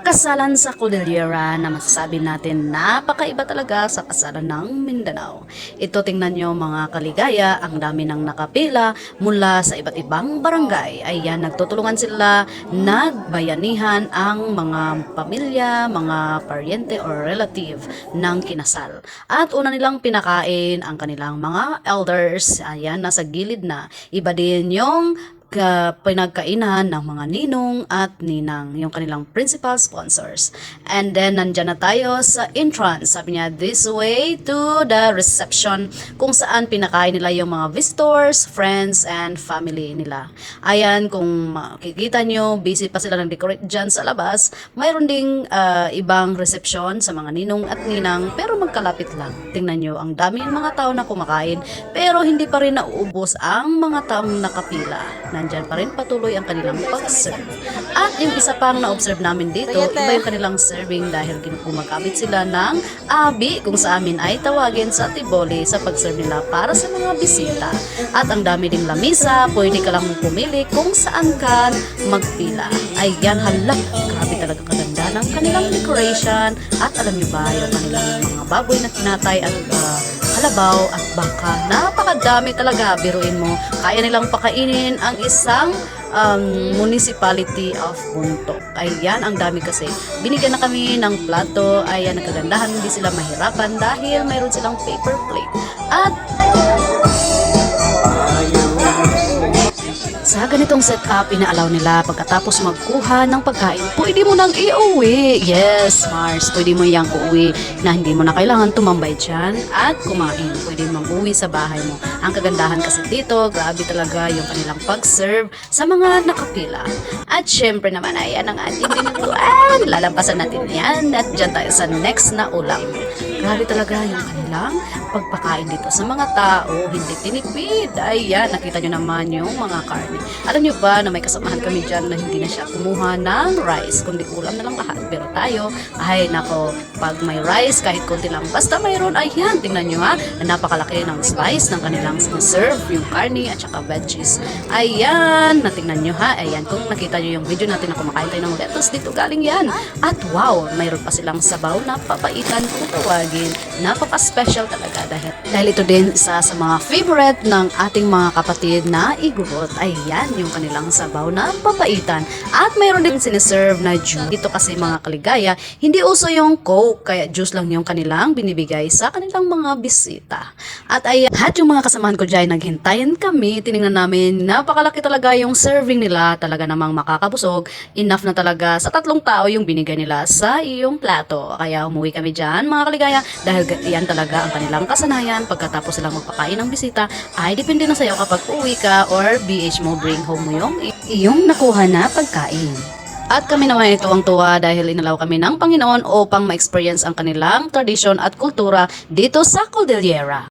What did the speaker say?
Kasalan sa Cordillera na masasabi natin napakaiba talaga sa kasalan ng Mindanao. Ito tingnan nyo mga kaligaya, ang dami ng nakapila mula sa iba't ibang barangay. Ayan, nagtutulungan sila, nagbayanihan ang mga pamilya, mga paryente or relative ng kinasal. At una nilang pinakain ang kanilang mga elders. Ayan, nasa gilid na. Iba din yung pinagkainan ng mga ninong at ninang, yung kanilang principal sponsors. And then, nandyan na tayo sa entrance. Sabi niya, this way to the reception, kung saan pinakain nila yung mga visitors, friends, and family nila. Ayan, kung makikita nyo, busy pa sila ng decorate dyan sa labas. Mayroon ding ibang reception sa mga ninong at ninang, pero magkalapit lang. Tingnan nyo, ang dami ng mga tao na kumakain, pero hindi pa rin nauubos ang mga taong nakapila. Nandyan pa rin patuloy ang kanilang pag-serve. At yung isa pang na-observe namin dito, iba yung kanilang serving dahil gumagamit sila ng abi, kung sa amin ay tawagin sa tiboli, sa pag-serve nila para sa mga bisita. At ang dami ding lamisa, pwede ka lang pumili kung saan ka magpila. Ayan, hala, grabe talaga kaganda ng kanilang decoration. At alam nyo ba, yung kanilang mga baboy na tinatay at halabaw at baka, napakadami talaga. Biruin mo, kaya nilang pakainin ang isang municipality of Buntok. Ayan, ang dami kasi. Binigyan na kami ng plato. Ayan, nagkagandahan, hindi sila mahirapan dahil mayroon silang paper plate. At sa ganitong setup, inaalaw nila pagkatapos magkuha ng pagkain, pwede mo nang iuwi. Yes, Mars, pwede mo yang uuwi na hindi mo na kailangan tumambay dyan at kumain. Pwede mong uwi sa bahay mo. Ang kagandahan kasi dito, grabe talaga yung kanilang pag-serve sa mga nakapila. At syempre naman, ayan ang ating dinuguan. Lalampasan natin yan at dyan tayo sa next na ulam. Grabe talaga yung kanilang pagpakain dito sa mga tao, hindi tinipid. Ayan, nakita nyo naman yung mga karne. Alam nyo ba na may kasamahan kami dyan na hindi na siya kumuha ng rice, kundi ulam na lang lahat. Pero tayo, ay nako, pag may rice, kahit konti lang, basta mayroon, ayan, tingnan nyo ha, na napakalaki ng slice ng kanilang serve, yung karne at saka veggies. Ayan, natingnan nyo ha, ayan, kung nakita nyo yung video natin na kumakain tayo ng lettuce, dito galing yan. At wow, mayroon pa silang sabaw na papaitan kung tawagin. Napaka-special talaga dahil ito din isa sa mga favorite ng ating mga kapatid na igurot. Ayan, yung kanilang sabaw na papaitan. At mayroon din siniserve na juice. Dito kasi mga kaligaya, hindi uso yung Coke, kaya juice lang yung kanilang binibigay sa kanilang mga bisita. At ayan, at yung mga kasamahan ko dyan, naghintayin kami, tinignan namin, napakalaki talaga yung serving nila, talaga namang makakabusog. Enough na talaga sa 3 tao yung binigay nila sa iyong plato. Kaya umuwi kami dyan mga kaligaya, dahil yan talaga ang kanilang kasanayan. Pagkatapos silang magpakain ng bisita, ay depende na sa'yo kapag uwi ka or BH mo, bring home mo yung iyong nakuha na pagkain. At kami naman ito ang tuwa dahil inalaw kami ng Panginoon upang ma-experience ang kanilang tradisyon at kultura dito sa Cordillera.